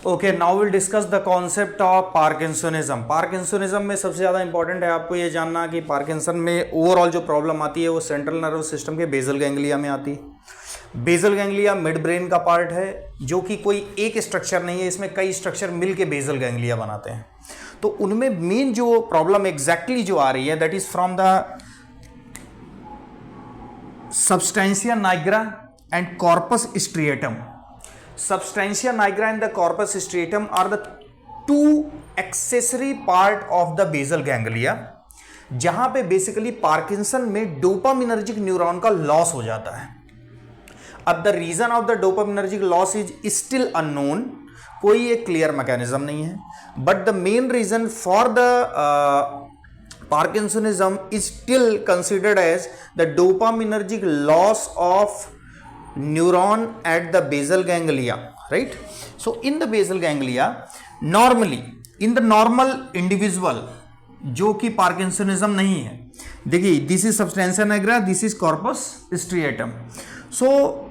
Okay, now will discuss the concept of parkinsonism. Parkinsonism में सबसे ज़्यादा इंपॉर्टेंट है आपको ये जानना कि पार्किंसन में ओवरऑल जो प्रॉब्लम आती है वो सेंट्रल नर्वस सिस्टम के बेसल गैंग्लिया में आती है। बेसल गैंग्लिया मिड ब्रेन का पार्ट है जो कि कोई एक स्ट्रक्चर नहीं है, इसमें कई स्ट्रक्चर मिलके बेसल गैंग्लिया बनाते हैं। तो उनमें मेन जो प्रॉब्लम एग्जैक्टली जो आ रही है that is from the substantia nigra and corpus striatum. Substantia nigra and the corpus striatum are the two accessory part of the basal ganglia, जहां पे बेसिकली पार्किंसन में डोपामिनर्जिक न्यूरॉन का loss हो जाता है। अब the reason of the dopaminergic loss is still unknown, कोई एक क्लियर मैकेनिज्म नहीं है, but the main reason for the Parkinsonism is still considered as the dopaminergic loss of neuron at the basal ganglia, right? So in the basal ganglia, normally in the normal individual जो कि Parkinsonism नहीं है, देखिए this is substantia nigra, this is corpus striatum. So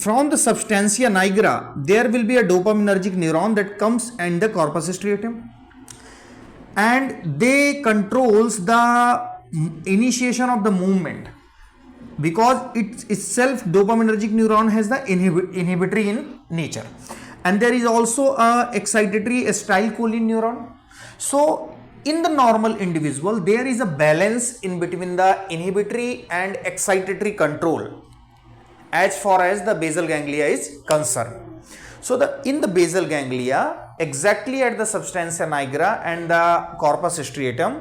from the substantia nigra there will be a dopaminergic neuron that comes in the corpus striatum, and they controls the initiation of the movement because it itself dopaminergic neuron has the inhibitory in nature, and there is also a excitatory acetylcholine neuron. So in the normal individual there is a balance in between the inhibitory and excitatory control as far as the basal ganglia is concerned. So in the basal ganglia, exactly at the substantia nigra and the corpus striatum,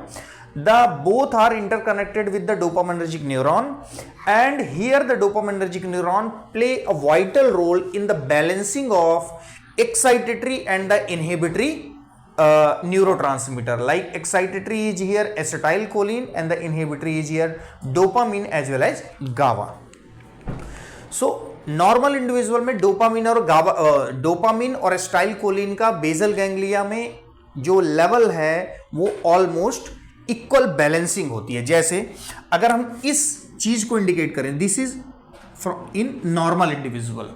the both are interconnected with the dopaminergic neuron, and here the dopaminergic neuron play a vital role in the balancing of excitatory and the inhibitory neurotransmitter. Like excitatory is here acetylcholine and the inhibitory is here dopamine as well as GABA. So normal individual में dopamine और acetylcholine का basal ganglia में जो level है वो almost equal balancing होती है। जैसे अगर हम इस चीज को इंडिकेट करें, this is in normal individual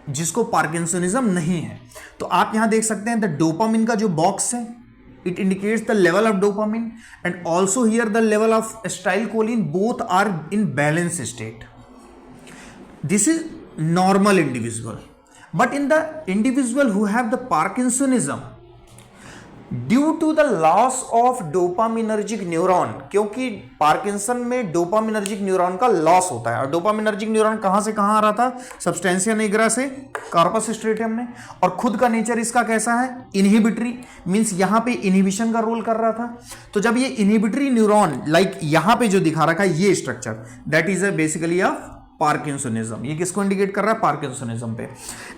जिसको पार्किंसनिज्म नहीं है, तो आप यहां देख सकते हैं द डोपामिन का जो बॉक्स है it indicates the level of dopamine and also here the level of acetylcholine, both are in balance state. This is normal individual, but in the individual who have the Parkinsonism, due to the loss of dopaminergic neuron, क्योंकि Parkinson में dopaminergic neuron का loss होता है, और dopaminergic neuron कहां से कहां आ रहा था, सबस्टेंशिया निग्रा से कॉर्पस स्ट्रेटम में, और खुद का नेचर इसका कैसा है, इनहिबिटरी, मींस यहां पे इनहिबिशन का रोल कर रहा था. तो जब ये इनहिबिटरी न्यूरॉन लाइक यहां पे जो दिखा रखा है ये structure, that is basically a parkinsonism. ये किसको इंडिकेट कर रहा है, पार्किंसोनिज्म पे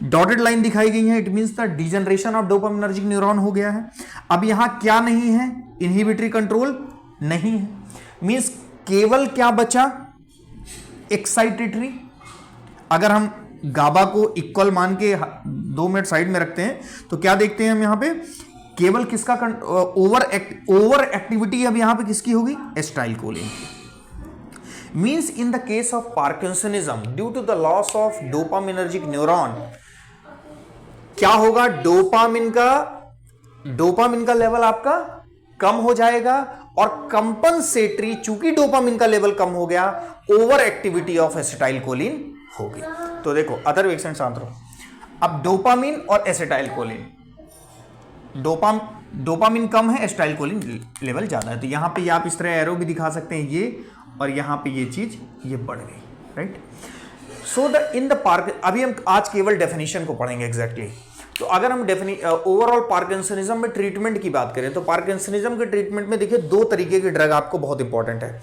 डॉटेड लाइन दिखाई गई है, it means the degeneration of dopaminergic neuron हो गया है. अब यहां क्या नहीं है, इनहिबिटरी कंट्रोल नहीं है, मींस केवल क्या बचा, एक्साइटेटरी. अगर हम गाबा को इक्वल मान के 2 मिनट साइड में रखते हैं तो क्या देखते हैं हम यहां पे, केवल किसका ओवर एक्टिविटी अब यहां पे किसकी होगी, acetylcholine. Means in the case of Parkinsonism, due to the loss of dopaminergic neuron, क्या होगा, डोपामिन का लेवल आपका कम हो जाएगा, और कंपनसेटरी, चूंकि डोपामिन का लेवल कम हो गया, ओवर एक्टिविटी ऑफ एसिटाइलकोलिन होगी. तो देखो अदर वेक्सेंट शांत रहो. अब डोपामिन और एसिटाइलकोलिन, डोपामिन कम है, एसिटाइलकोलिन लेवल ज्यादा है, तो यहां पे आप इस तरह एरो भी दिखा सकते हैं ये, और यहां पे ये चीज ये बढ़ गई, right. So in the park, अभी हम आज केवल डेफिनेशन को पढ़ेंगे एग्जैक्टली. तो अगर हम ओवरऑल पार्किंसनिज्म में ट्रीटमेंट की बात करें तो पार्किंसनिज्म के ट्रीटमेंट में देखिए 2 तरीके की ड्रग आपको बहुत इंपॉर्टेंट है.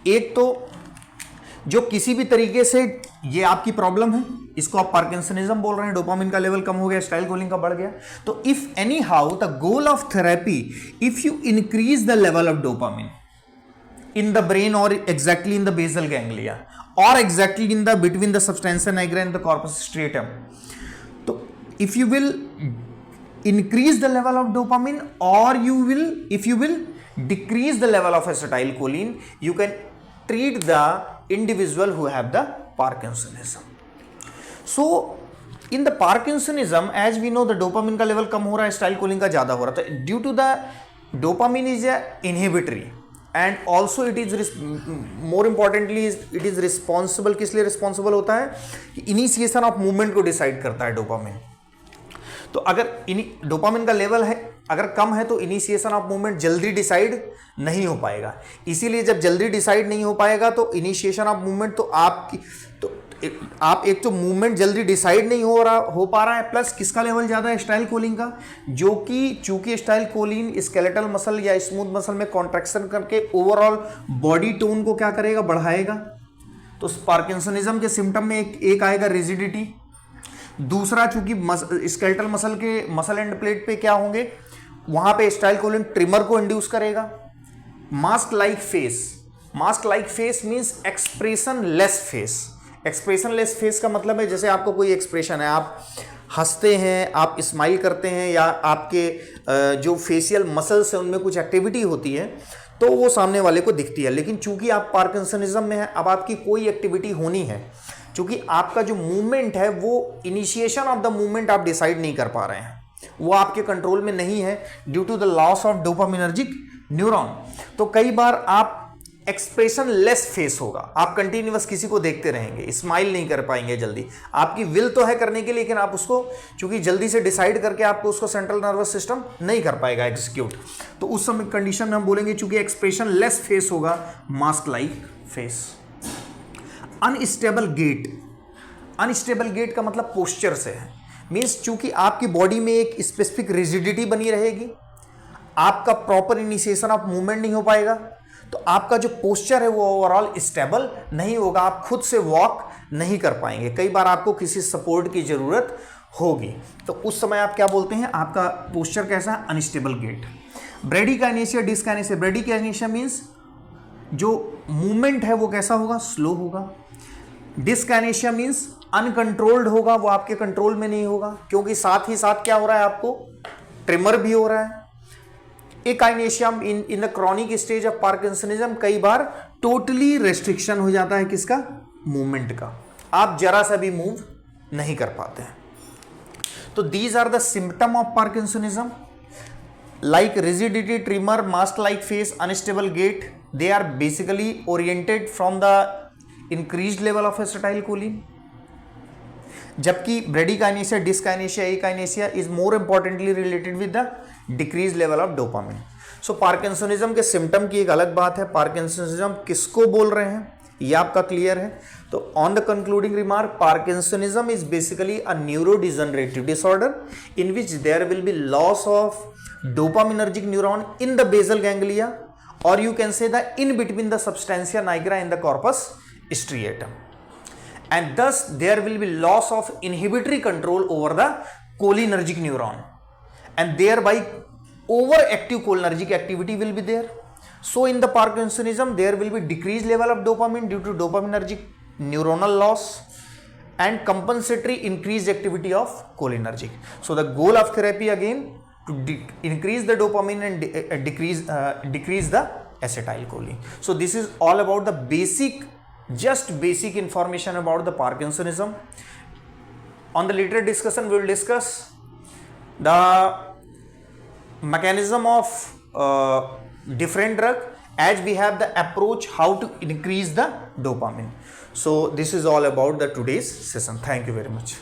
एक तो जो किसी भी तरीके से ये आपकी प्रॉब्लम है, इसको आप पार्किंसनिज्म बोल रहे हैं, डोपामिन का लेवल कम हो गया, एसिटाइलकोलिन का बढ़ गया, तो if any how the goal of therapy, if you increase the level of dopamine in the brain or exactly in the basal ganglia or exactly in the between the substantia nigra and the corpus striatum, so if you will increase the level of dopamine, or if you will decrease the level of acetylcholine, you can treat the individual who have the Parkinsonism. So in the Parkinsonism as we know the dopamine का level कम हो रहा है, acetylcholine का ज्यादा हो रहा है, due to the dopamine is a inhibitory and also it is more importantly it is responsible, किस लिए रिस्पॉन्सिबल होता है कि इनिशिएशन ऑफ मूवमेंट को डिसाइड करता है डोपामिन। तो अगर डोपामिन का लेवल है अगर कम है तो इनिशिएशन ऑफ मूवमेंट जल्दी डिसाइड नहीं हो पाएगा, इसीलिए जब जल्दी डिसाइड नहीं हो पाएगा तो इनिशिएशन ऑफ मूवमेंट तो आप एक तो मूवमेंट जल्दी डिसाइड नहीं हो पा रहा है, प्लस किसका लेवल ज़्यादा है, एसिटाइलकोलिन का, जो कि चूंकि एसिटाइलकोलिन स्केलेटल मसल या स्मूथ मसल में कॉन्ट्रैक्शन करके ओवरऑल बॉडी टोन को क्या करेगा, बढ़ाएगा। तो पार्किंसनिज्म के सिम्टम में एक आएगा रिजिडिटी, दूसरा चूंकि स्केलेटल मसल के मसल एंड प्लेट पे क्या होंगे, वहां पे एसिटाइलकोलिन ट्रिमर को इंड्यूस करेगा। Mask like face means expression less face. Expression less face का मतलब है जैसे आपको कोई एक्सप्रेशन है, आप हंसते हैं, आप स्माइल करते हैं, या आपके जो फेशियल मसल्स हैं उनमें कुछ एक्टिविटी होती है तो वो सामने वाले को दिखती है। लेकिन चूंकि आप पार्किंसनिज्म में हैं, अब आपकी कोई एक्टिविटी होनी है, चूंकि आपका जो मूवमेंट है वो इनिशिएशन ऑफ द मूवमेंट आप डिसाइड नहीं कर पा रहे हैं, वो आपके कंट्रोल में नहीं है due to the loss of dopaminergic neuron. तो कई बार आप एक्सप्रेशन लेस फेस होगा, आप कंटिन्यूअस किसी को देखते रहेंगे, स्माइल नहीं कर पाएंगे जल्दी, आपकी विल तो है करने की, लेकिन आप उसको चूंकि जल्दी से डिसाइड करके आपको उसको सेंट्रल नर्वस सिस्टम नहीं कर पाएगा एग्जीक्यूट। तो उस समय कंडीशन में हम बोलेंगे चूंकि एक्सप्रेशन लेस फेस होगा, mask like face. Unstable gait का मतलब पोस्चर से है, मीन्स चूंकि आपकी बॉडी में एक स्पेसिफिक रिजिडिटी बनी रहेगी, आपका प्रॉपर इनिशिएशन ऑफ मूवमेंट नहीं हो पाएगा, तो आपका जो पोस्चर है वो ओवरऑल स्टेबल नहीं होगा, आप खुद से वॉक नहीं कर पाएंगे, कई बार आपको किसी सपोर्ट की जरूरत होगी। तो उस समय आप क्या बोलते हैं, आपका पोस्चर कैसा है, अनस्टेबल गेट। ब्रेडिकाइनेसिया, डिस्काइनेसिया। ब्रेडिकाइनेसिया मीन्स जो मूवमेंट है वो कैसा होगा, स्लो होगा। डिस्काइनेसिया मीन्स अनकंट्रोल्ड होगा, वो आपके कंट्रोल में नहीं होगा, क्योंकि साथ ही साथ क्या हो रहा है, आपको ट्रिमर भी हो रहा है। Akinesia in the chronic stage of parkinsonism कई बार टोटली रेस्ट्रिक्शन हो जाता है किसका, मूवमेंट का, आप जरा सा भी मूव नहीं कर पाते हैं। तो these are the symptom of parkinsonism like rigidity, tremor, mask like face, unstable gait. They are basically oriented from the increased level of acetylcholine, जबकि bradykinesia, dyskinesia, akinesia is more importantly related with the decrease level of dopamine. So parkinsonism के symptom की एक अलग बात है, parkinsonism किसको बोल रहे हैं ये आपका क्लियर है। तो on the concluding remark, Parkinsonism is basically a neurodegenerative disorder in which there will be loss of dopaminergic neuron in the basal ganglia, और you can say the in between the substantia nigra and the corpus striatum, and thus there will be loss of inhibitory control over the cholinergic neuron, and thereby overactive cholinergic activity will be there. So in the Parkinsonism there will be decreased level of dopamine due to dopaminergic neuronal loss and compensatory increased activity of cholinergic. So the goal of therapy again to increase the dopamine and decrease the acetylcholine. So this is all about the basic information about the Parkinsonism. On the later discussion we will discuss the mechanism of different drug as we have the approach how to increase the dopamine. So this is all about the today's session. Thank you very much.